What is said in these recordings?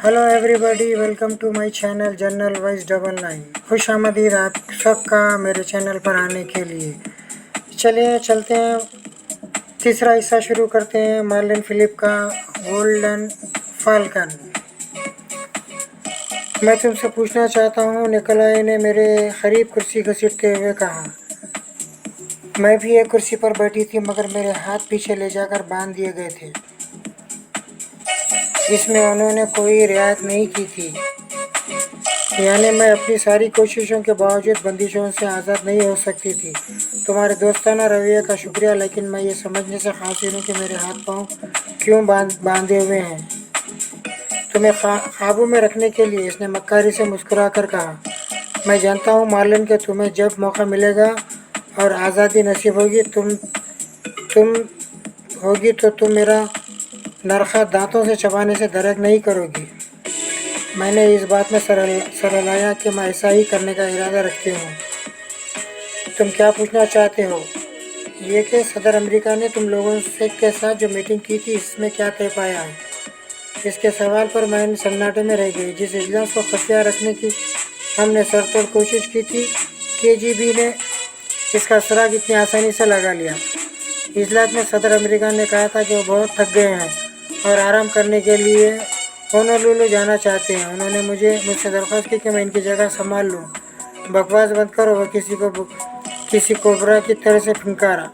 Hello everybody, welcome to my channel general wise 99। खुश आमदीद आप सबका मेरे चैनल पर आने के लिए। चलिए चलते हैं, तीसरा हिस्सा शुरू करते हैं मार्लिन फिलिप का गोल्डन फाल्कन। मैं तुमसे पूछना चाहता हूँ, निकोलाई ने मेरे करीब कुर्सी घसीटते हुए कहा। मैं भी एक कुर्सी पर बैठी थी, मगर मेरे हाथ पीछे ले जाकर बांध दिए गए थे। इसमें उन्होंने कोई रियायत नहीं की थी, यानी मैं अपनी सारी कोशिशों के बावजूद बंदिशों से आज़ाद नहीं हो सकती थी। तुम्हारे दोस्ताना रवैये का शुक्रिया, लेकिन मैं ये समझने से कासिर हूँ कि मेरे हाथ पाँव क्यों बांधे हुए हैं। तुम्हें काबू में रखने के लिए, इसने मक्कारी से मुस्कुरा कर कहा। मैं जानता हूँ मार्लिन कि तुम्हें जब मौका मिलेगा और आज़ादी नसीब होगी तुम होगी तो तुम मेरा नरखा दांतों से चबाने से दरक नहीं करोगी। मैंने इस बात में सरलाया कि मैं ऐसा ही करने का इरादा रखती हूँ। तुम क्या पूछना चाहते हो? ये कि सदर अमेरिका ने तुम लोगों से के साथ जो मीटिंग की थी, इसमें क्या तय पाया है? इसके सवाल पर मैं सन्नाटे में रह गई। जिस इजलास को खुफिया रखने की हमने सरतोड़ कोशिश की थी, केजीबी ने इसका सुराग इतनी आसानी से लगा लिया। इजलास में सदर अमेरिका ने कहा था कि वो बहुत थक गए हैं और आराम करने के लिए होनोलुलु जाना चाहते हैं। उन्होंने मुझसे दरख्वास्त की कि मैं इनकी जगह संभाल लूँ। बकवास बंद करो, वह किसी कोबरा की तरह से फुंकारा।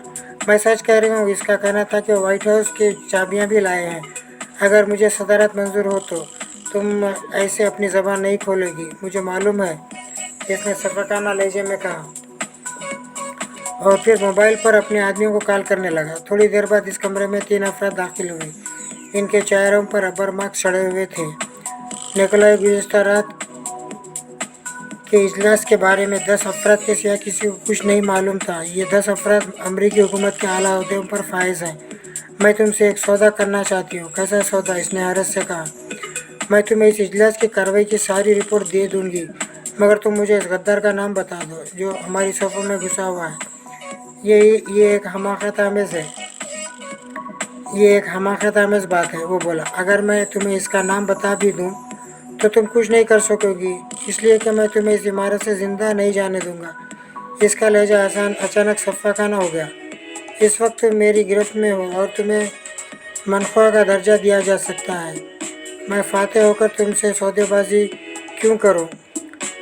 मैं सच कह रही हूँ। इसका कहना था कि व्हाइट हाउस की चाबियाँ भी लाए हैं। अगर मुझे सदारत मंजूर हो तो तुम ऐसे अपनी ज़बान नहीं खोलेगी, मुझे मालूम है, इसने सफाकाना लहजे में कहा, और फिर मोबाइल पर अपने आदमियों को कॉल करने लगा। थोड़ी देर बाद इस कमरे में 3 अफराद दाखिल हुए। इनके चेहरों पर रबर मार्क्स चढ़े हुए थे। निकोलाई गुज़िश्ता रात के इजलास के बारे में 10 अफराद के सिवा किसी को कुछ नहीं मालूम था। ये 10 अफराद अमरीकी हुकूमत के आला ओहदों पर फाइज हैं। मैं तुमसे एक सौदा करना चाहती हूँ। कैसा सौदा? इसने हरस से कहा। मैं तुम्हें इस इजलास की कार्रवाई की सारी रिपोर्ट दे दूँगी, मगर तुम मुझे इस गद्दार का नाम बता दो जो हमारी सफ़ों में घुसा हुआ है। ये एक हमाकत आमेज़ बात है, वो बोला। अगर मैं तुम्हें इसका नाम बता भी दूँ तो तुम कुछ नहीं कर सकोगी, इसलिए कि मैं तुम्हें इस इमारत से ज़िंदा नहीं जाने दूंगा। इसका लहजा अचानक सफ़ाकाना हो गया। इस वक्त तुम मेरी गिरफ्त में हो और तुम्हें मनख्वा का दर्जा दिया जा सकता है। मैं फाते होकर तुमसे सौदेबाजी क्यों करूं?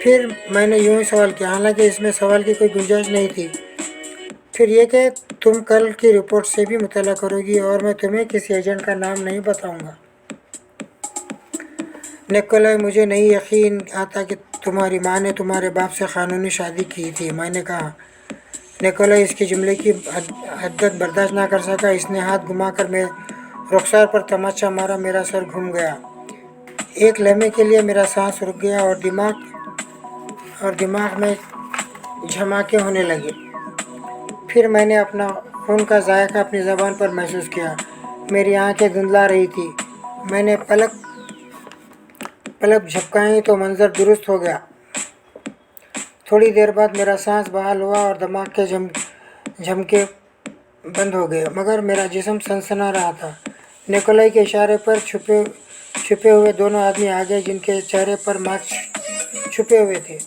फिर मैंने यूं ही सवाल किया, हालांकि इसमें सवाल की कोई गुंजाइश नहीं थी। फिर ये कि तुम कल की रिपोर्ट से भी मुतला करोगी और मैं तुम्हें किसी एजेंट का नाम नहीं बताऊंगा। निकोलाई, मुझे नहीं यकीन आता कि तुम्हारी माँ ने तुम्हारे बाप से क़ानूनी शादी की थी, मैंने कहा। निकोलाई इसकी जुमले की हद्दत बर्दाश्त ना कर सका। इसने हाथ घुमाकर मेरे रुखसार पर तमाचा मारा। मेरा सर घूम गया। एक लम्हे के लिए मेरा सांस रुक गया और दिमाग में झमाके होने लगे। फिर मैंने अपना खून का जायका अपनी ज़बान पर महसूस किया। मेरी आंखें धुंधला रही थी। मैंने पलक झपकाई तो मंजर दुरुस्त हो गया। थोड़ी देर बाद मेरा सांस बहाल हुआ और दिमाग के झमके बंद हो गए, मगर मेरा जिस्म सनसना रहा था। निकोलाई के इशारे पर छुपे हुए दोनों आदमी आ गए, जिनके चेहरे पर मास्क छुपे हुए थे।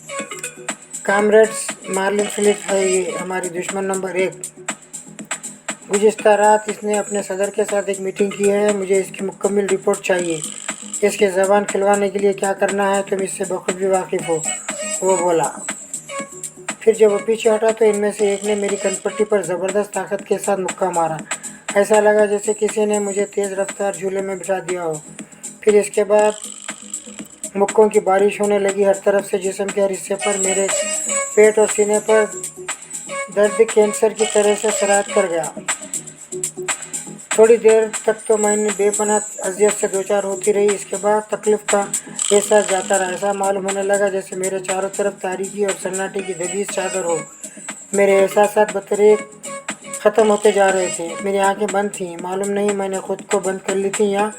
कामरेड्स, मार्लिन फिलिप है ये, हमारी दुश्मन नंबर 1। गुज़िश्ता रात इसने अपने सदर के साथ एक मीटिंग की है। मुझे इसकी मुकम्मल रिपोर्ट चाहिए। इसकी ज़बान खिलवाने के लिए क्या करना है तुम इससे बखूबी वाकिफ़ हो, वो बोला। फिर जब वो पीछे हटा तो इनमें से एक ने मेरी कनपट्टी पर ज़बरदस्त ताकत के साथ मुक्का मारा। ऐसा लगा जैसे किसी ने मुझे तेज़ रफ्तार झूले में बिठा दिया हो। फिर इसके बाद मुक्कों की बारिश होने लगी। हर तरफ से जिस्म के हर हिस्से पर, मेरे पेट और सीने पर दर्द कैंसर की तरह से सरायत कर गया। थोड़ी देर तक तो मैंने बेपनाह अजियत से दो चार होती रही। इसके बाद तकलीफ का एहसास जाता रहा। ऐसा मालूम होने लगा जैसे मेरे चारों तरफ तारीकी और सन्नाटे की दबीज चादर हो। मेरे एहसास बतरीक ख़त्म होते जा रहे थे। मेरी आंखें बंद थीं। मालूम नहीं मैंने खुद को बंद कर ली थी या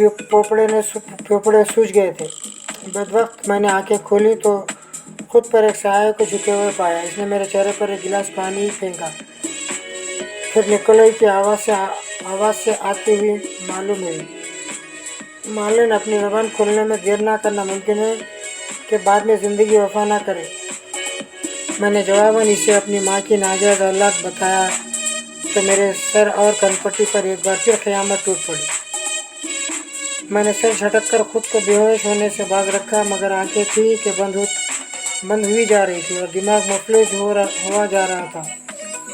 पोपड़े सूझ गए थे। बदवक्त मैंने आंखें खोली तो खुद पर एक साये को झुके हुए पाया। इसने मेरे चेहरे पर एक गिलास पानी फेंका। फिर निकोलाई की आवाज़ से आती हुई मालूम हुई, मार्लिन, अपनी ज़बान खोलने में देर ना करना। मुमकिन है कि बाद में ज़िंदगी वफा ना करे। मैंने जवाबन इसे अपनी माँ की नाजायज़ औलाद बताया तो मेरे सर और कनपट्टी पर एक बार फिर क़यामत टूट पड़ी। मैंने सर झटक कर खुद को बेहोश होने से बाज रखा, मगर आंखें थी कि बंद हुई जा रही थी और दिमाग मुफलिज हुआ जा रहा था।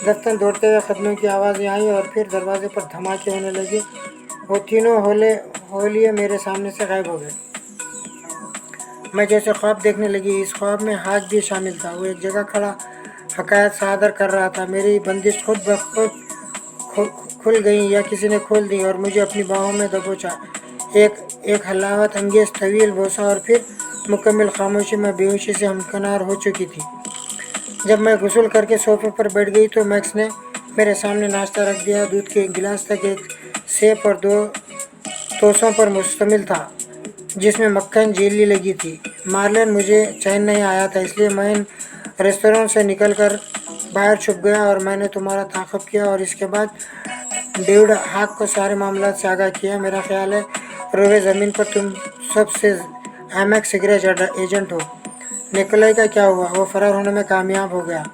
दफ्तर दौड़ते हुए कदमों की आवाज़ें आई और फिर दरवाजे पर धमाके होने लगे। वो तीनों होलिये मेरे सामने से गायब हो गए। मैं जैसे ख्वाब देखने लगी, इस ख्वाब में हाथ भी शामिल था। वो एक जगह खड़ा हकायत सादर कर रहा था। मेरी बंदिश खुद ब खुद खुल गई या किसी ने खोल दी और मुझे अपनी बाहों में दबोचा। एक एक हलावत अंगेज तवील बोसा और फिर मुकम्मल खामोशी में बेहोशी से हमकनार हो चुकी थी। जब मैं गुस्ल करके सोफे पर बैठ गई तो मैक्स ने मेरे सामने नाश्ता रख दिया। दूध के गिलास तक एक सेब और 2 तोसों पर मुश्तमिल था, जिसमें मक्खन जेली लगी थी। मार्लिन, मुझे चैन नहीं आया था, इसलिए मैं रेस्टोरेंट से निकलकर बाहर छुप गया और मैंने तुम्हारा ताक़ब किया और इसके बाद डेविड हाक को सारे मामला से आगाह किया। मेरा ख्याल है रोए ज़मीन पर तुम सबसे एमएक्स सिगरेट एजेंट हो। निकोलाई का क्या हुआ? वो फरार होने में कामयाब हो गया।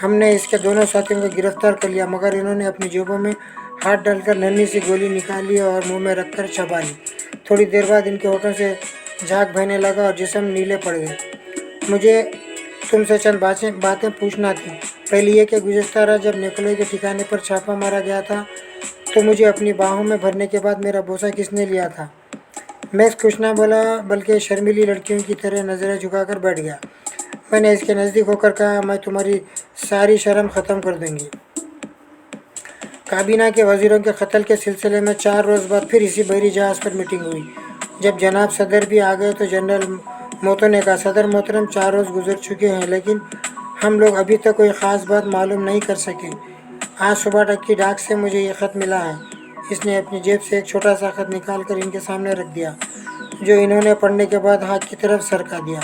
हमने इसके दोनों साथियों को गिरफ्तार कर लिया, मगर इन्होंने अपनी जेबों में हाथ डालकर नन्ही सी गोली निकाली और मुंह में रखकर चबा ली। थोड़ी देर बाद इनके होठों से झाग बहने लगा और जिस्म नीले पड़ गए। मुझे तुमसे चंद बातें पूछना थी। पहली ये कि गुज़श्ता रात जब निकोलाई के ठिकाने पर छापा मारा गया था तो मुझे अपनी बाहों में भरने के बाद मेरा बोसा किसने लिया था? मैक्स कुछ ना बोला, बल्कि शर्मीली लड़कियों की तरह नज़रें झुकाकर बैठ गया। मैंने इसके नज़दीक होकर कहा, मैं तुम्हारी सारी शर्म ख़त्म कर दूंगी। काबीना के वज़ीरों के कत्ल के सिलसिले में 4 रोज़ बाद फिर इसी बहरी जहाज़ पर मीटिंग हुई। जब जनाब सदर भी आ गए तो जनरल मोतो ने कहा, सदर मोहतरम, 4 रोज़ गुजर चुके हैं, लेकिन हम लोग अभी तक कोई ख़ास बात मालूम नहीं कर सके। आज सुबह तक की डाक से मुझे ये ख़त मिला है। इसने अपनी जेब से एक छोटा सा ख़त निकाल कर इनके सामने रख दिया, जो इन्होंने पढ़ने के बाद हाथ की तरफ सरका दिया।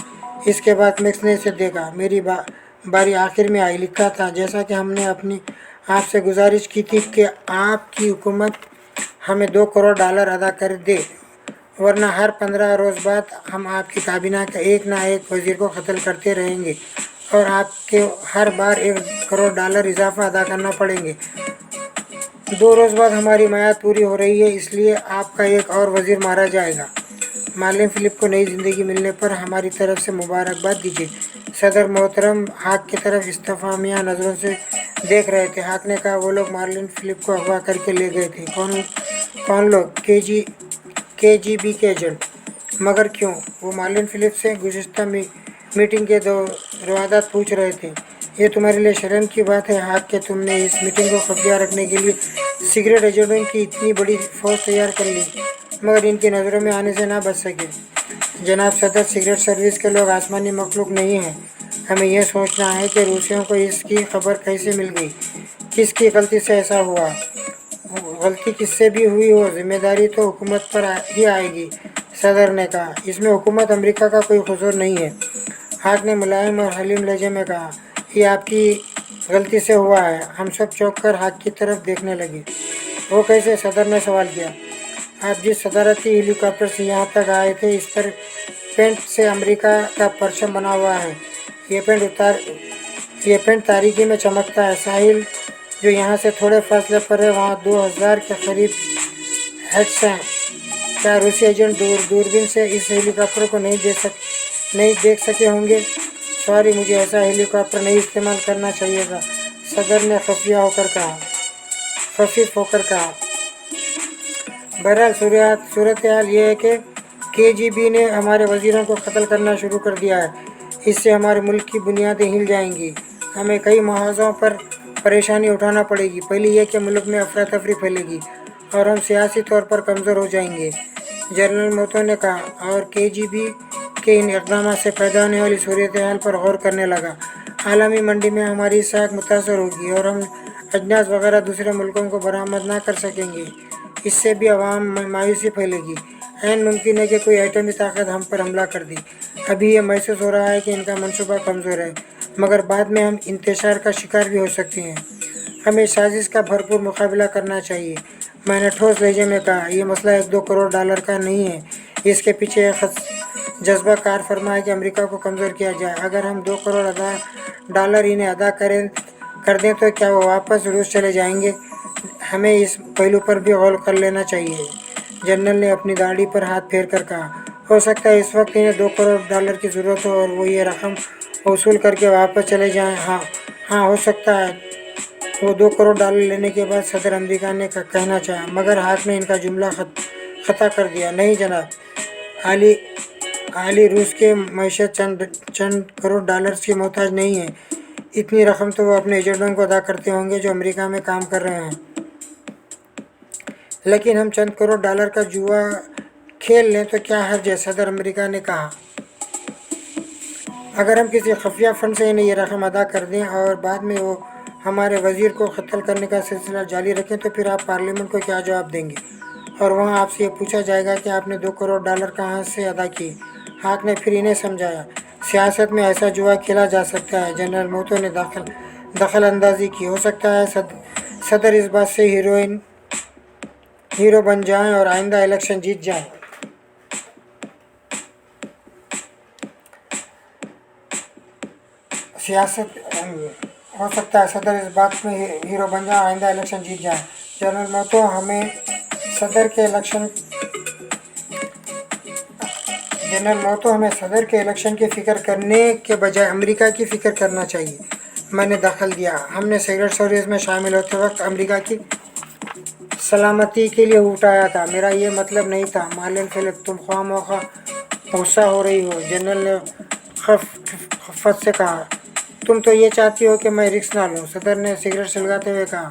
इसके बाद मैक्स ने इसे देखा। मेरी बारी आखिर में आई। लिखा था, जैसा कि हमने अपनी आपसे गुजारिश की थी कि आपकी हुकूमत हमें $2 करोड़ अदा कर दे, वरना हर 15 रोज़ बाद हम आपकी काबीना का एक ना एक वज़ीर को कत्ल करते रहेंगे और आपके हर बार $1 करोड़ इजाफा अदा करना पड़ेंगे। 2 रोज़ बाद हमारी मियाद पूरी हो रही है, इसलिए आपका एक और वज़ीर मारा जाएगा। मार्लिन फिलिप को नई ज़िंदगी मिलने पर हमारी तरफ से मुबारकबाद दीजिए। सदर मोहतरम हाक की तरफ इस्तफामिया नज़रों से देख रहे थे। हाक ने कहा, वो लोग मार्लिन फिलिप को अगवा करके ले गए थे। कौन लोग? KGB के एजेंट। मगर क्यों? वो मार्लिन फिलिप से गुज़िश्ता मीटिंग के 2 रवादात पूछ रहे थे। ये तुम्हारे लिए शर्म की बात है हाक कि तुमने इस मीटिंग को खुफिया रखने के लिए सिगरेट एजेंटों की इतनी बड़ी फ़ौज तैयार कर ली, मगर इनकी नज़रों में आने से ना बच सके। जनाब सदर, सिगरेट सर्विस के लोग आसमानी मखलूक नहीं हैं। हमें यह सोचना है कि रूसियों को इसकी खबर कैसे मिल गई, किसकी गलती से ऐसा हुआ। गलती किससे भी हुई हो, जिम्मेदारी तो हुकूमत पर ही आएगी, सदर ने कहा। इसमें हुकूमत अमेरिका का कोई कसूर नहीं है। हाक ने मुलायम और हलीम लहजे में कहा, ये आपकी गलती से हुआ है। हम सब चौंक कर हाक की तरफ देखने लगे। वो कैसे? सदर ने सवाल किया। आप जिस सदारती हेलीकॉप्टर से यहाँ तक आए थे, इस पर पेंट से अमेरिका का परचम बना हुआ है। ये पेंट तारीकी में चमकता है। साहिल जो यहाँ से थोड़े फासले पर है, वहाँ 2000 के करीब हेड्स हैं। क्या रूसी एजेंट दूरबीन से इस हेलीकॉप्टर को नहीं देख सके होंगे? सॉरी, मुझे ऐसा हेलीकॉप्टर नहीं इस्तेमाल करना चाहिए था, सदर ने खफीफ होकर कहा। बहरहाल सूरत हाल ये है कि KGB ने हमारे वज़ीरों को कत्ल करना शुरू कर दिया है। इससे हमारे मुल्क की बुनियादें हिल जाएंगी। हमें कई महाज़ों पर परेशानी उठाना पड़ेगी। पहली ये कि मुल्क में अफरा तफरी फैलेगी और हम सियासी तौर पर कमज़ोर हो जाएंगे, जनरल मोतो ने कहा, और KGB के इन इक़दाम से पैदा होने वाली सूरत हाल पर गौर करने लगा। आलमी मंडी में हमारी साख मुतासर होगी और हम अजनास वगैरह दूसरे मुल्कों को बरामद ना कर सकेंगे। इससे भी अवाम में मायूसी फैलेगी। ऐन मुमकिन है कि कोई एटमी ताकत हम पर हमला कर दी। अभी ये महसूस हो रहा है कि इनका मंसूबा कमज़ोर है, मगर बाद में हम इंतशार का शिकार भी हो सकते हैं। हमें साजिश का भरपूर मुकाबला करना चाहिए। मैंने ठोस लहजे में कहा, ये मसला $1-2 करोड़ का नहीं है। इसके पीछे एक जज्बा कार फरमा है कि अमेरिका को कमज़ोर किया जाए। अगर हम $2 करोड़ इन्हें अदा कर दें तो क्या वो वापस रूस चले जाएंगे? हमें इस पहलू पर भी गौर कर लेना चाहिए। जनरल ने अपनी दाढ़ी पर हाथ फेर कर कहा, हो सकता है इस वक्त इन्हें $2 करोड़ की ज़रूरत हो और वो ये रकम वसूल करके वापस चले जाएं। हाँ हाँ, हो सकता है। वो $2 करोड़ लेने के बाद सदर अमेरिका ने कहना चाहा, मगर हाथ ने इनका जुमला खता कर दिया। नहीं जनाब, आली आली रूस के मैशत चंद करोड़ डॉलर्स की मोहताज नहीं है। इतनी रकम तो वो अपने एजेंटों को अदा करते होंगे जो अमेरिका में काम कर रहे हैं। लेकिन हम चंद करोड़ डॉलर का जुआ खेल लें तो क्या हर्ज है? सदर अमेरिका ने कहा, अगर हम किसी खुफिया फंड से इन्हें ये रकम अदा कर दें और बाद में वो हमारे वजीर को कत्ल करने का सिलसिला जारी रखें तो फिर आप पार्लियामेंट को क्या जवाब देंगे? और वहाँ आपसे ये पूछा जाएगा कि आपने $2 करोड़ कहाँ से अदा किए। हाक ने फिर इन्हें समझाया, सियासत में ऐसा जुआ खेला जा सकता है। जनरल मोतो ने दखल अंदाजी की, हो सकता है सदर इस बात से हीरो बन जाएं और आइंदा इलेक्शन जीत जाएं। सियासत हो सकता है सदर इस बात में हीरो बन जाए, आइंदा इलेक्शन जीत जाए। जनरल मोतो हमें सदर के इलेक्शन की फ़िक्र करने के बजाय अमेरिका की फ़िक्र करना चाहिए। मैंने दखल दिया, हमने सिगरेट सर्विस में शामिल होते वक्त अमेरिका की सलामती के लिए उठाया था। मेरा ये मतलब नहीं था। मार्लिन फिलिप, तुम ख्वाह मौका गुस्सा हो रही हो। जनरल ने खफत से कहा, तुम तो ये चाहती हो कि मैं रिस्क ना लूँ। सदर ने सिगरेट सुलगाते हुए कहा,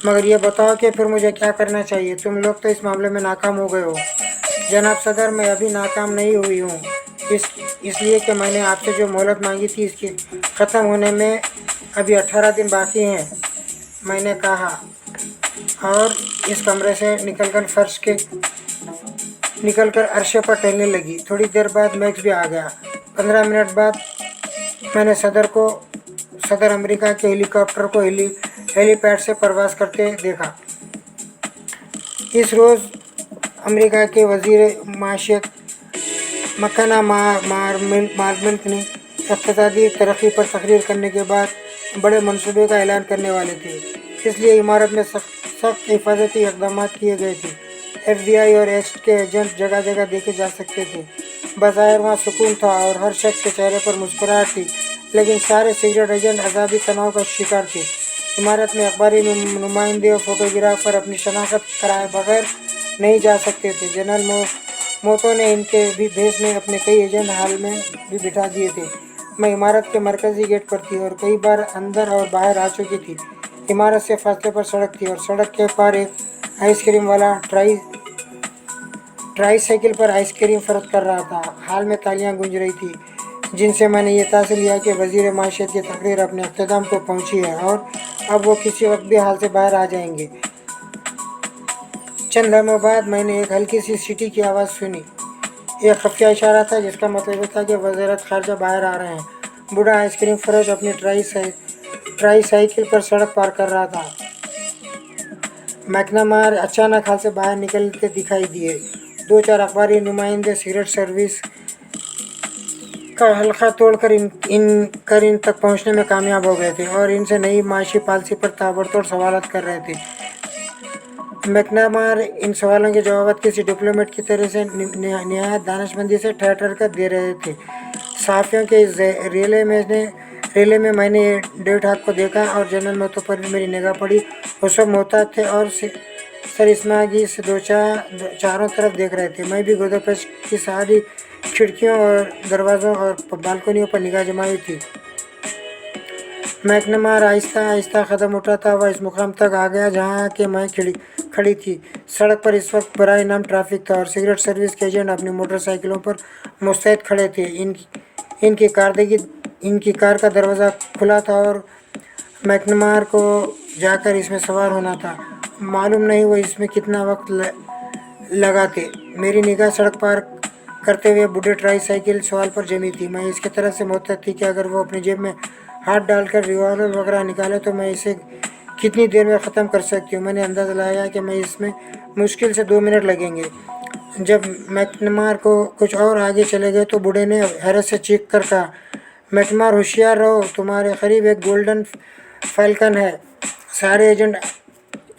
मगर ये बताओ कि फिर मुझे क्या करना चाहिए? तुम लोग तो इस मामले में नाकाम हो गए हो। जनाब सदर, मैं अभी नाकाम नहीं हुई हूँ। इसलिए कि मैंने आपसे जो मोहलत मांगी थी इसकी ख़त्म होने में अभी 18 दिन बाकी हैं, मैंने कहा, और इस कमरे से निकलकर अरशे पर टहलने लगी। थोड़ी देर बाद मैक्स भी आ गया। 15 मिनट बाद मैंने सदर अमेरिका के हेलीकॉप्टर को हेलीपैड से परवाज़ करते देखा। इस रोज़ अमेरिका के वज़ीर माशियत मक्काना मार्मेंट ने इक़्तिसादी तरक्की पर तकरीर करने के बाद बड़े मंसूबे का ऐलान करने वाले थे। इसलिए इमारत में सख्त हिफाजती इक़दाम किए गए थे। FBI और एक्स के एजेंट जगह जगह देखे जा सकते थे। बज़ाहिर वहाँ सुकून था और हर शख्स के चेहरे पर मुस्कुराहट थी, लेकिन सारे सिगरेट एजेंट अज़ाबी तनाव का शिकार थे। इमारत में अखबारी नुमाइंदे और फोटोग्राफर अपनी शनाख्त कराए बगैर नहीं जा सकते थे। जनरल मोतो ने इनके भी भेस में अपने कई एजेंट हाल में भी बिठा दिए थे। मैं इमारत के मरकज़ी गेट पर थी और कई बार अंदर और बाहर आ चुकी थी। इमारत से फासले पर सड़क थी और सड़क के पार एक आइसक्रीम वाला ट्राईसाइकिल पर आइसक्रीम फरोख्त कर रहा था। हाल में तालियां गूंज रही थी, जिनसे मैंने ये तासर लिया कि वज़ीर माशियत की तकरीर अपने अख्ताम को पहुंची है और अब वो किसी वक्त भी हाल से बाहर आ जाएंगे। चंद लम्हों बाद मैंने एक हल्की सी सीटी की आवाज़ सुनी। एक खुफिया इशारा था जिसका मतलब था कि वज़ीरत ख़ारजा बाहर आ रहे हैं। बूढ़ा आइसक्रीम फरोश अपनी ट्राईसाइकिल पर सड़क पार कर रहा था। मैकनामार अचानक हाल से बाहर निकलते दिखाई दिए। 2-4 अखबारी नुमाइंदे सिगरेट सर्विस का हल्का तोड़कर इन तक पहुंचने में कामयाब हो गए थे और इनसे नई माशी पॉलिसी पर ताबड़तोड़ सवालात कर रहे थे। मैकनामार इन सवालों के जवाब किसी डिप्लोमेट की तरह से निहायत दानिशमंदी से ठहर कर दे रहे थे। सहाफ़ियों के इस रेले में मैंने डेविड हाक को देखा और जनरल मोतो पर भी मेरी निगाह पड़ी। वो सब मोहताज थे और सरिस्मागी से चारों तरफ देख रहे थे। मैं भी गुरुदापेश की सारी खिड़कियों और दरवाज़ों और बालकनियों पर निगाह जमाई थी। मैकनमार आहिस्ता आहिस्ता कदम उठाता हुआ इस मुकाम तक आ गया जहाँ के मैं खड़ी थी। सड़क पर इस वक्त बराए नाम ट्रैफिक था और सिगरेट सर्विस के एजेंट अपनी मोटरसाइकिलों पर मुस्तैद खड़े थे। इनकी कार का दरवाज़ा खुला था और मैकनमार को जाकर इसमें सवार होना था। मालूम नहीं वो इसमें कितना वक्त लगाते। मेरी निगाह सड़क पार करते हुए बूढ़े ट्राईसाइकिल सवाल पर जमी थी। मैं इसके तरफ से मुतहद थी कि अगर वो अपनी जेब में हाथ डालकर रिवॉल्वर वगैरह निकाले तो मैं इसे कितनी देर में ख़त्म कर सकती हूँ। मैंने अंदाज़ा लगाया कि मैं इसमें मुश्किल से 2 मिनट लगेंगे। जब मैकनमार को कुछ और आगे चले गए तो बूढ़े ने हैरत से चीख कर कहा, मैकनमार होशियार रहो, तुम्हारे करीब एक गोल्डन फैल्कन है। सारे एजेंट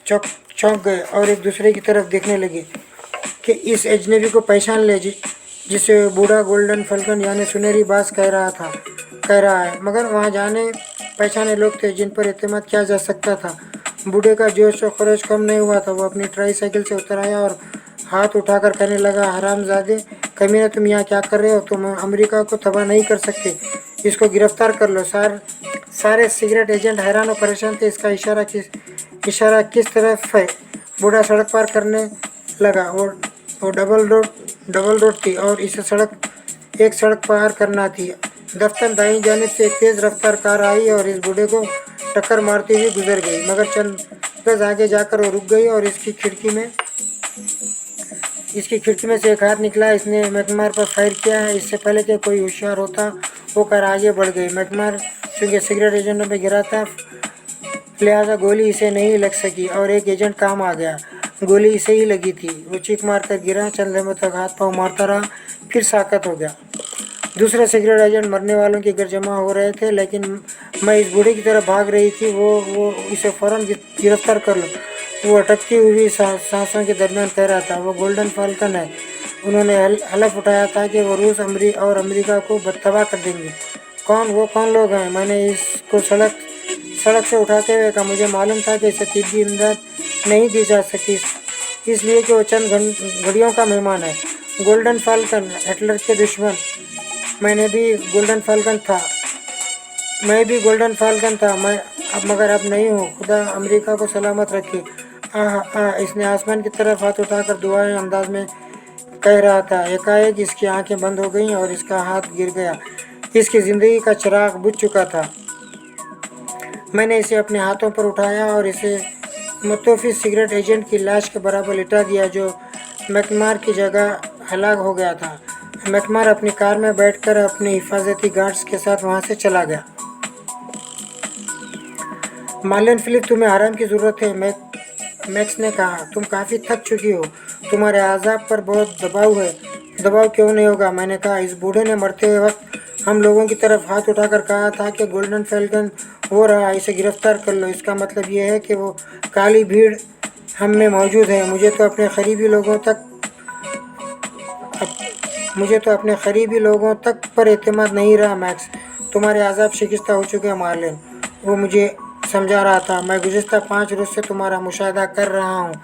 चौंक गए और एक दूसरे की तरफ देखने लगे कि इस अजनबी को पहचान ले जिसे बूढ़ा गोल्डन फैल्कन यानी सुनहरी बाज कह रहा है। मगर वहाँ जाने पहचाने लोग थे जिन पर एतमाद किया जा सकता था। बूढ़े का जोश और खरोश कम नहीं हुआ था। वो अपनी ट्राई साइकिल से उतर आया और हाथ उठाकर कहने लगा, हरामजादे कमीना, तुम यहाँ क्या कर रहे हो? तुम अमेरिका को तबाह नहीं कर सकते, इसको गिरफ्तार कर लो। सारे सिगरेट एजेंट हैरान और परेशान थे। इसका इशारा किस तरफ है? बूढ़ा सड़क पार करने लगा। वो डबल रोड थी और इसे एक सड़क पार करना थी। दफ्तर दाईं जानिब से एक तेज़ रफ्तार कार आई और इस बूढ़े को टक्कर मारती हुई गुजर गई। मगर चंद गज आगे जाकर वो रुक गई और इसकी खिड़की में से एक हाथ निकला। इसने मैकनमार पर फायर किया है। इससे पहले कि कोई होशियार होता वो कार आगे बढ़ गई। मैकनमार चूँकि सिगरेट एजेंटों पर गिरा था, लिहाजा गोली इसे नहीं लग सकी और एक एजेंट काम आ गया। गोली इसे ही लगी थी। वो चीख मार कर गिरा, चंद लम्हों तक हाथ पाँव मारता रहा, फिर साकत हो गया। दूसरे सिगरेट एजेंट मरने वालों के घर जमा हो रहे थे, लेकिन मैं इस बूढ़े की तरफ भाग रही थी। वो इसे फ़ौरन गिरफ्तार कर लो, वो अटकती हुई सांसों के दरमियान कह रहा था। वो गोल्डन फाल्कन है। उन्होंने हलफ उठाया था कि वो रूस और अमेरिका को तबाह कर देंगे। वो कौन लोग हैं? मैंने इसको सड़क से उठाते हुए कहा। मुझे मालूम था कि इसे तिब्बी इमदाद नहीं दी जा सकती, इसलिए कि वो चंद घड़ियों का मेहमान है। गोल्डन फाल्कन, हिटलर के दुश्मन। मैं भी गोल्डन फाल्कन था। मगर अब नहीं हूँ। खुदा अमेरिका को सलामत रखे। इसने आसमान की तरफ हाथ उठाकर दुआएं अंदाज में कह रहा था। एकाएक इसकी आंखें बंद हो गईं और इसका हाथ गिर गया। इसकी ज़िंदगी का चिराग बुझ चुका था। मैंने इसे अपने हाथों पर उठाया और इसे मुतवफ़ी सिगरेट एजेंट की लाश के बराबर लिटा दिया जो मैकनमार की जगह हलाक हो गया था। मैकनमार अपनी कार में बैठकर अपने हिफाजती गार्ड्स के साथ वहाँ से चला गया। मार्लेन फिलिप, तुम्हें आराम की ज़रूरत है, मैक्स ने कहा। तुम काफ़ी थक चुकी हो, तुम्हारे आज़ाब पर बहुत दबाव है। दबाव क्यों नहीं होगा, मैंने कहा। इस बूढ़े ने मरते हुए वक्त हम लोगों की तरफ हाथ उठाकर कहा था कि गोल्डन फैल्कन हो रहा, इसे गिरफ्तार कर लो। इसका मतलब ये है कि वो काली भीड़ हम में मौजूद है। मुझे तो अपने करीबी लोगों तक पर एतमाद नहीं रहा। मैक्स, तुम्हारे आज़ाब शिकस्त हो चुके हैं। मार्लेन, वो मुझे समझा रहा था। मैं गुज़िश्ता 5 रोज़ से तुम्हारा मुशाहिदा कर रहा हूँ।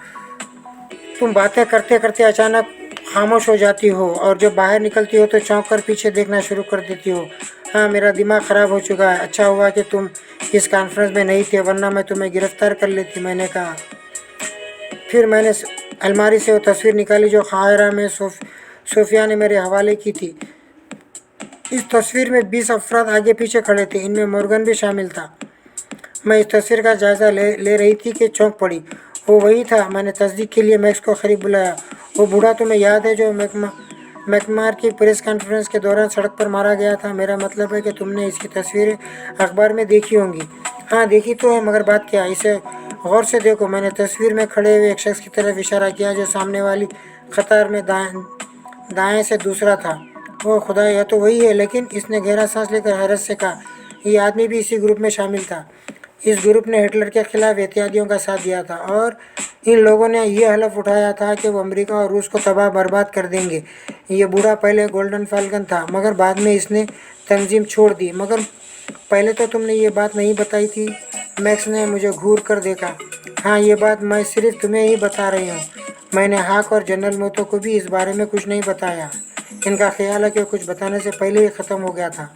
तुम बातें करते करते अचानक खामोश हो जाती हो और जब बाहर निकलती हो तो चौंक कर पीछे देखना शुरू कर देती हो। हाँ, मेरा दिमाग ख़राब हो चुका है। अच्छा हुआ कि तुम इस कॉन्फ्रेंस में नहीं थे, वरना मैं तुम्हें गिरफ्तार कर लेती, मैंने कहा। फिर मैंने अलमारी से वो तस्वीर निकाली जो काहिरा में सोफिया ने मेरे हवाले की थी। इस तस्वीर में 20 अफराद आगे पीछे खड़े थे, इनमें मॉर्गन भी शामिल था। मैं इस तस्वीर का जायज़ा ले रही थी कि चौंक पड़ी। वो वही था। मैंने तस्दीक के लिए मैक्स को करीब बुलाया। वो बूढ़ा तुम्हें याद है जो मैकनमार की प्रेस कॉन्फ्रेंस के दौरान सड़क पर मारा गया था? मेरा मतलब है कि तुमने इसकी तस्वीरें अखबार में देखी होंगी। हाँ, देखी तो है, मगर बात क्या है? इसे गौर से देखो। मैंने तस्वीर में खड़े हुए एक शख्स की तरफ इशारा किया जो सामने वाली कतार में दाएं से दूसरा था। ओह खुदा, यह तो वही है। लेकिन इसने गहरा सांस लेकर हैरत से कहा, यह आदमी भी इसी ग्रुप में शामिल था। इस ग्रुप ने हिटलर के खिलाफ एहतियातियों का साथ दिया था और इन लोगों ने यह हलफ उठाया था कि वो अमेरिका और रूस को तबाह बर्बाद कर देंगे। ये बूढ़ा पहले गोल्डन फाल्कन था, मगर बाद में इसने तंजीम छोड़ दी। मगर पहले तो तुमने ये बात नहीं बताई थी। मैक्स ने मुझे घूर कर देखा। हाँ, ये बात मैं सिर्फ तुम्हें ही बता रही हूँ। मैंने हाक और जनरल मोतो को भी इस बारे में कुछ नहीं बताया। इनका ख्याल है कि कुछ बताने से पहले ही ख़त्म हो गया था।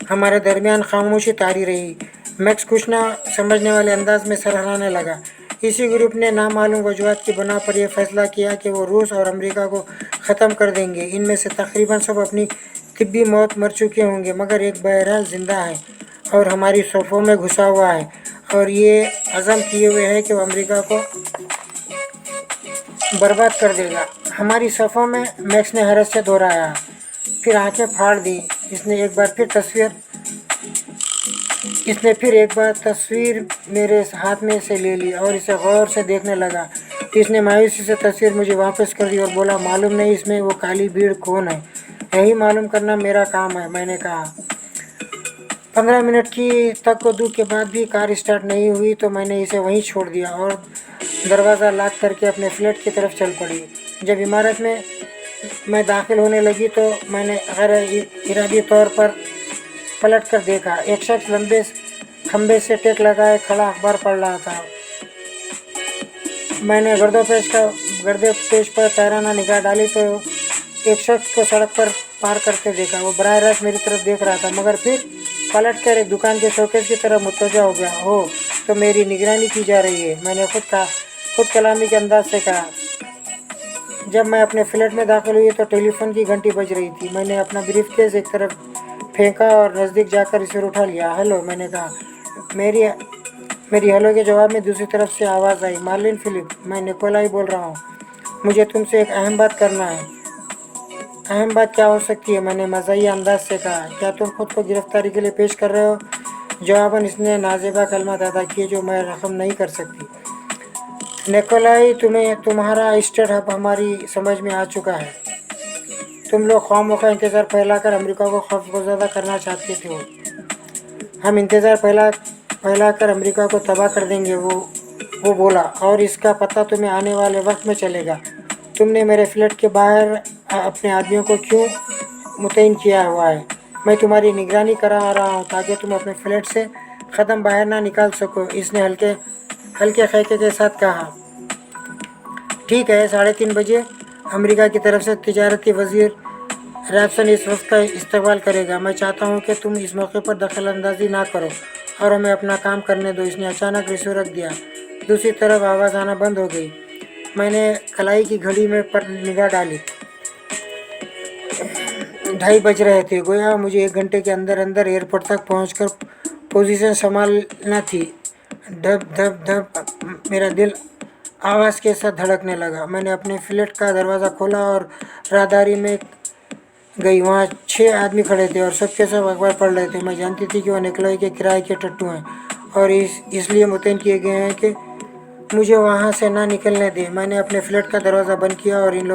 हमारे दरमियान खामोशी तारी रही। मैक्स कुछ ना समझने वाले अंदाज में सर हिलाने लगा। इसी ग्रुप ने नामालूम वजूहात की बिना पर यह फैसला किया कि वो रूस और अमेरिका को ख़त्म कर देंगे। इनमें से तकरीबन सब अपनी तिब्बी मौत मर चुके होंगे, मगर एक बहरहाल ज़िंदा है और हमारी सफ़ों में घुसा हुआ है और ये अज़म किए हुए है कि वो अमेरिका को बर्बाद कर देगा। हमारी सफ़ों में, मैक्स ने हैरत से दोहराया, फिर आंखें फाड़ दी। इसने एक बार फिर इसने फिर एक बार तस्वीर मेरे हाथ में से ले ली और इसे गौर से देखने लगा। इसने मायूसी से तस्वीर मुझे वापस कर दी और बोला, मालूम नहीं इसमें वो काली भीड़ कौन है? यही मालूम करना मेरा काम है, मैंने कहा। 15 मिनट की तक को दूर के बाद भी कार स्टार्ट नहीं हुई तो मैंने इसे वहीं छोड़ दिया और दरवाज़ा लॉक करके अपने फ्लैट की तरफ चल पड़ी। जब इमारत में मैं दाखिल होने लगी तो मैंने गैर इरादी तौर पर पलट कर देखा। एक शख्स लंबे खंबे से टेक लगाए खड़ा अखबार पढ़ रहा था। मैंने गर्दे पेश पर तैराना निगाह डाली तो एक शख्स को सड़क पर पार करते देखा। वो बराह रास्त मेरी तरफ देख रहा था, मगर फिर पलट कर एक दुकान के शोकेस की तरफ मुतवज्जा हो गया। हो तो मेरी निगरानी की जा रही है, मैंने खुद कलामी के अंदाज से कहा। जब मैं अपने फ्लैट में दाखिल हुई तो टेलीफोन की घंटी बज रही थी। मैंने अपना ब्रीफकेस एक तरफ फेंका और नज़दीक जाकर इसे उठा लिया। हेलो, मैंने कहा। मेरी हेलो के जवाब में दूसरी तरफ से आवाज़ आई, मार्लिन फिलिप, मैं निकोलाई बोल रहा हूँ। मुझे तुमसे एक अहम बात करना है। अहम बात क्या हो सकती है? मैंने मज़ाहिया अंदाज से कहा। क्या तुम खुद को गिरफ्तारी के लिए पेश कर रहे हो? जवाबन इसने नाजेबा कलमात अदा किए जो मैं रकम नहीं कर सकती। निकोलाई, तुम्हारा स्टेट हब हमारी समझ में आ चुका है। तुम लोग ख्वामोखा इंतज़ार फैलाकर अमेरिका को खौफजदा करना चाहते थे। हम इंतज़ार फैलाकर अमेरिका को तबाह कर देंगे, वो बोला, और इसका पता तुम्हें आने वाले वक्त में चलेगा। तुमने मेरे फ्लैट के बाहर अपने आदमियों को क्यों मुतय्यन किया हुआ है? मैं तुम्हारी निगरानी करा रहा हूँ ताकि तुम अपने फ्लैट से कदम बाहर ना निकाल सको, इसने हल्के खैके के साथ कहा। ठीक है, 3:30 बजे अमेरिका की तरफ से तिजारती वजीर रैप्सन इस वक्त का इस्तकबाल करेगा। मैं चाहता हूँ कि तुम इस मौके पर दखल अंदाजी ना करो और हमें अपना काम करने दो। इसने अचानक रिश्व रख दिया। दूसरी तरफ आवाज़ आना बंद हो गई। मैंने कलाई की घड़ी में पर निगाह डाली। 2:30 बज रहे थे। गोया मुझे 1 घंटे के अंदर अंदर एयरपोर्ट तक पहुंचकर पोजीशन संभालना थी। धप धप धप मेरा दिल आवाज़ के साथ धड़कने लगा। मैंने अपने फ्लैट का दरवाज़ा खोला और राहदारी में गई। वहाँ 6 आदमी खड़े थे और सब के सब अखबार पढ़ रहे थे। मैं जानती थी कि वह निकलोई के किराए के टट्टू हैं और इसलिए मुतय्यन किए गए हैं कि मुझे वहाँ से ना निकलने दें। मैंने अपने फ्लैट का दरवाज़ा बंद किया और इन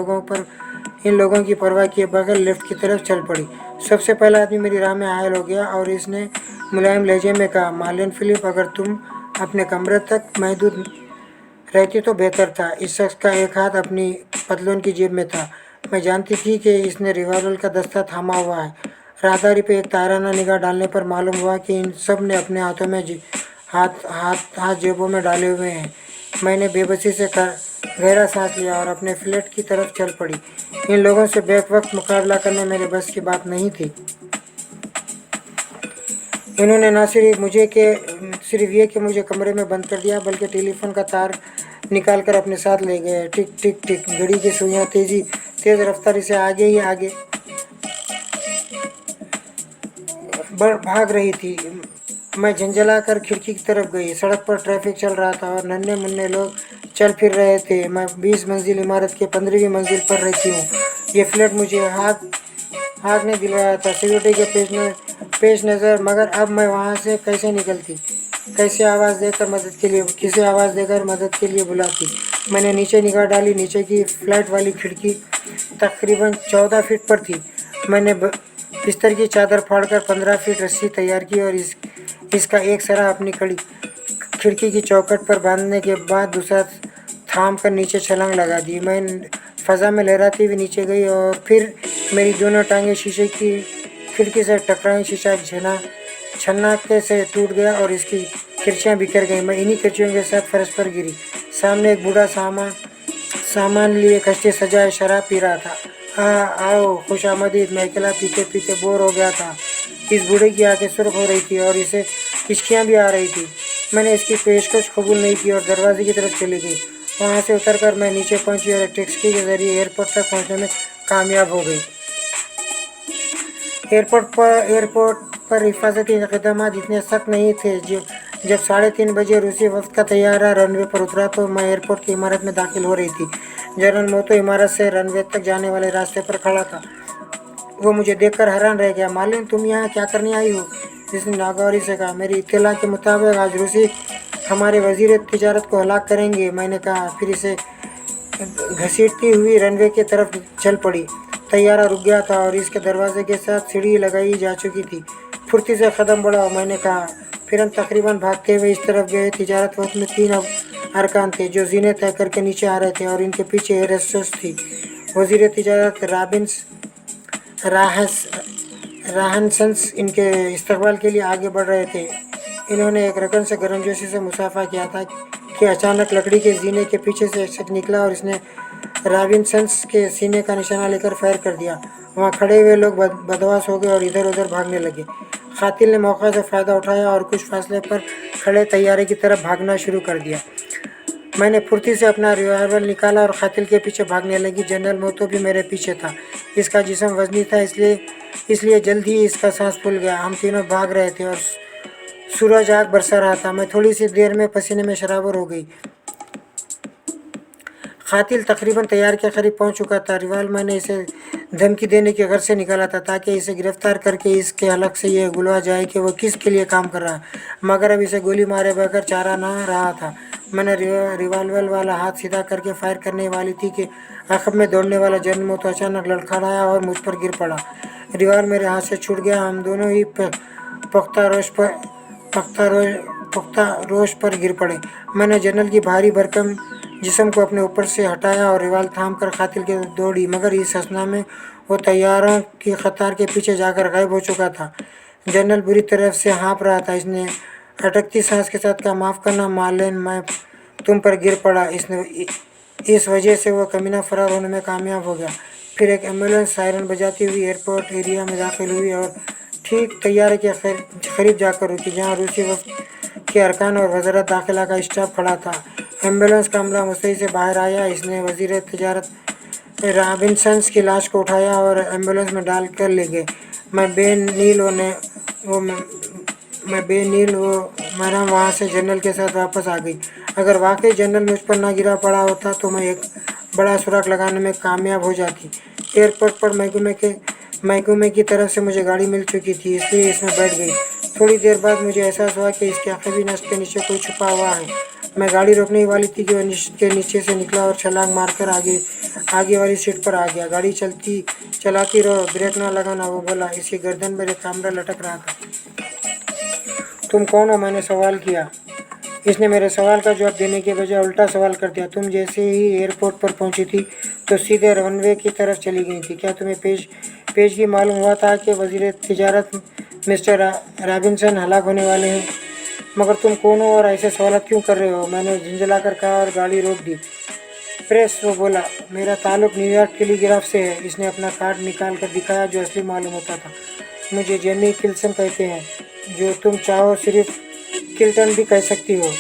लोगों की परवाह किए बगैर लिफ्ट की तरफ चल पड़ी। सबसे पहला आदमी मेरी राह में हायल हो गया और इसने मुलायम लहजे में कहा, मार्लिन फिलिप, अगर तुम अपने कमरे तक महदूद रहती तो बेहतर था। इस शख्स का एक हाथ अपनी पतलून की जेब में था। मैं जानती थी कि इसने रिवॉल्वर का दस्ता थामा हुआ है। राहदारी पे एक ताराना निगाह डालने पर मालूम हुआ कि इन सब ने अपने हाथों में हाथ जेबों में डाले हुए हैं। मैंने बेबसी से गहरा सांस लिया और अपने फ्लैट की तरफ चल पड़ी। इन लोगों से बैक वक्त मुकाबला करने मेरे बस की बात नहीं थी। इन्होंने न सिर्फ ये कि मुझे कमरे में बंद कर दिया, बल्कि टेलीफोन का तार निकाल कर अपने साथ ले गए। टिक टिक टिक घड़ी की सुइयां तेज रफ्तारी से आगे ही आगे भाग रही थी। मैं झंझला कर खिड़की की तरफ गई। सड़क पर ट्रैफिक चल रहा था और नन्हे मुन्ने लोग चल फिर रहे थे। मैं 20 मंजिल इमारत के 15वीं मंजिल पर रहती हूँ। ये फ्लैट मुझे हाथ ने दिलवाया था, सिक्योरिटी के पेश नज़र। मगर अब मैं वहाँ से कैसे निकलती? किसे आवाज़ देकर मदद के लिए बुलाती? मैंने नीचे निगाह डाली। नीचे की फ्लैट वाली खिड़की तकरीबन 14 फीट पर थी। मैंने बिस्तर की चादर फाड़कर 15 फीट रस्सी तैयार की और इसका एक सरा अपनी खिड़की की चौखट पर बांधने के बाद दूसरा थाम कर नीचे छलांग लगा दी। मैं फ़ज़ा में लहराती हुई नीचे गई और फिर मेरी दोनों टांगें शीशे की खिड़की से टकराई। शीशा छन्नाके से टूट गया और इसकी खिड़कियाँ बिखर गईं। मैं इन्हीं खिड़कियों के साथ फर्श पर गिरी। सामने एक बूढ़ा सामान लिए कश्ती सजाए शराब पी रहा था। आओ खुश आमदीद। मैं अकेला पीते पीते बोर हो गया था। इस बूढ़े की आंखें सुर्ख हो रही थी और इसे हिचकियाँ भी आ रही थी। मैंने इसकी पेशकश कबूल नहीं की और दरवाजे की तरफ चली गई। वहाँ से उतरकर मैं नीचे पहुँची और टैक्सी के जरिए एयरपोर्ट तक पहुँचने में कामयाब हो गई। एयरपोर्ट पर हिफाजती इक़दाम इतने सख्त नहीं थे। जब 3:30 बजे रूसी वक्त का तैयारा रनवे पर उतरा तो मैं एयरपोर्ट की इमारत में दाखिल हो रही थी। जनरल मोतो इमारत से रनवे तक जाने वाले रास्ते पर खड़ा था। वो मुझे देखकर हैरान रह गया। मार्लिन, तुम यहाँ क्या करने आई हो? जिसने नागौरी से कहा। मेरी इत्तला के मुताबिक आज रूसी हमारे वजीर तिजारत को हलाक करेंगे। मैंने कहा, फिर इसे घसीटती हुई रनवे की तरफ चल पड़ी। तैयारा रुक गया था और इसके दरवाजे के साथ सीढ़ी लगाई जा चुकी थी। फुर्ती से कदम बढ़ाओ, मैंने कहा। फिर हम तकरीबन भागते हुए इस तरफ गए। तिजारत वक्त में 3 अरकान थे जो जीने तय करके नीचे आ रहे थे और इनके पीछे एयर होस्टेस थी। वजीर तिजारत राहनसन्स इनके इस्तकबाल के लिए आगे बढ़ रहे थे। इन्होंने एक रकन से गर्मजोशी से मुसाफा किया था कि अचानक लकड़ी के जीने के पीछे से एक शख्स निकला और इसने रॉबिन्सन्स के सीने का निशाना लेकर फायर कर दिया। वहाँ खड़े हुए लोग बदहवास हो गए और इधर उधर भागने लगे। कातिल ने मौका से फ़ायदा उठाया और कुछ फासले पर खड़े तैयारे की तरफ भागना शुरू कर दिया। मैंने फुर्ती से अपना रिवॉल्वर निकाला और कातिल के पीछे भागने लगी। जनरल मोतो भी मेरे पीछे था। इसका जिस्म वजनी था, इसलिए जल्द ही इसका सांस फूल गया। हम तीनों भाग रहे थे और सूरज आग बरसा रहा था। मैं थोड़ी सी देर में पसीने में शराबर हो गई। कातिल तकरीबन तैयार के करीब पहुंच चुका था। रिवाल्वर मैंने इसे धमकी देने के घर से निकाला था ताकि इसे गिरफ्तार करके इसके हलक से ये गुलवा जाए कि वो किस के लिए काम कर रहा है, मगर अब इसे गोली मारे बगैर चारा ना रहा था। मैंने रिवाल्वर वाला हाथ सीधा करके फायर करने वाली थी कि आखिर में दौड़ने वाला जनरल मोतो अचानक लड़खड़ाया और मुझ पर गिर पड़ा। रिवाल्वर मेरे हाथ से छूट गया। हम दोनों ही पुख्ता रोश पर गिर पड़े। मैंने जनरल की भारी भरकम जिस्म को अपने ऊपर से हटाया और रिवाल्वर थाम कर कातिल के दौड़ी, मगर इस हंसना में वो तैयारों की कतार के पीछे जाकर गायब हो चुका था। जनरल बुरी तरह से हाँफ रहा था। इसने अटकती सांस के साथ कहा, माफ़ करना मार्लेन, मैं तुम पर गिर पड़ा। इस वजह से वो कमीना फरार होने में कामयाब हो गया। फिर एक एम्बुलेंस सायरन बजाती हुई एयरपोर्ट एरिया में दाखिल हुई और ठीक तैयारे के करीब जाकर रुकी, जहाँ रूसी वफद के अरकान और वज़ारत दाखिला का स्टाफ खड़ा था। एम्बुलेंस का अमला मुस्तैदी से बाहर आया। इसने वज़ीर तिजारत रॉबिन्सन्स की लाश को उठाया और एम्बुलेंस में डाल कर ले गए। मैं बेनील वो मरहम वहाँ से जनरल के साथ वापस आ गई। अगर वाकई जनरल मुझ पर ना गिरा पड़ा होता तो मैं एक बड़ा सुराग लगाने में कामयाब हो जाती। एयरपोर्ट पर महकूमे की तरफ से मुझे गाड़ी मिल चुकी थी, इसलिए इसमें बैठ गई। थोड़ी देर बाद मुझे एहसास हुआ कि इसके आखिरी नस के नीचे कोई छुपा हुआ है। मैं गाड़ी रोकने वाली थी कि वह के नीचे से निकला और छलांग मारकर आगे वाली सीट पर आ गया। गाड़ी चलाती रहो, ब्रेक ना लगाना, वो बोला। इसकी गर्दन पर एक कैमरा लटक रहा था। तुम कौन हो? मैंने सवाल किया। इसने मेरे सवाल का जवाब देने के बजाय उल्टा सवाल कर दिया। तुम जैसे ही एयरपोर्ट पर पहुंची थी तो सीधे रनवे की तरफ चली गई थी। क्या तुम्हें पेशगी मालूम हुआ था कि वज़ीर तिजारत मिस्टर रॉबिन्सन हलाक होने वाले हैं? मगर तुम कौन हो और ऐसे सवाल क्यों कर रहे हो? मैंने झिंझला कर कहा और गाड़ी रोक दी। प्रेस, वो बोला। मेरा ताल्लुक न्यूयॉर्क टेलीग्राफ से है। इसने अपना कार्ड निकाल कर दिखाया जो असली मालूम होता था। मुझे जेमी किल्सन कहते हैं, जो तुम चाहो सिर्फ किल्टन भी कह सकती हो।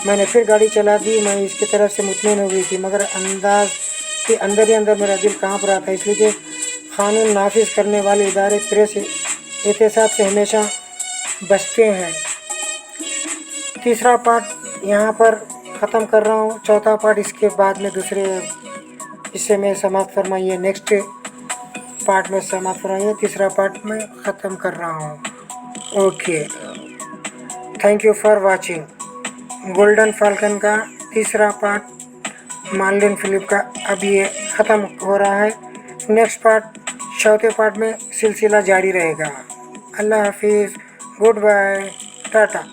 मैंने फिर गाड़ी चला दी। मैं इसकी तरफ से मुतमईन हो गई थी, मगर अंदाज कि अंदर ही अंदर मेरा दिल कांप रहा था, इसलिए कि कानून नाफिज करने वाले इदारे प्रेस एहतसाब से हमेशा बचते हैं। तीसरा पार्ट यहाँ पर ख़त्म कर रहा हूँ। चौथा पार्ट इसके बाद में दूसरे हिस्से में समाप्त फरमाइए। नेक्स्ट पार्ट में समाप्त फरमाइए। तीसरा पार्ट में ख़त्म कर रहा हूँ। Okay, thank you for watching. Golden falcon का तीसरा पार्ट मार्लिन फिलिप का अब ये ख़त्म हो रहा है। नेक्स्ट पार्ट, चौथे पार्ट में सिलसिला जारी रहेगा। अल्लाह हाफिज़, गुड बाय, टाटा।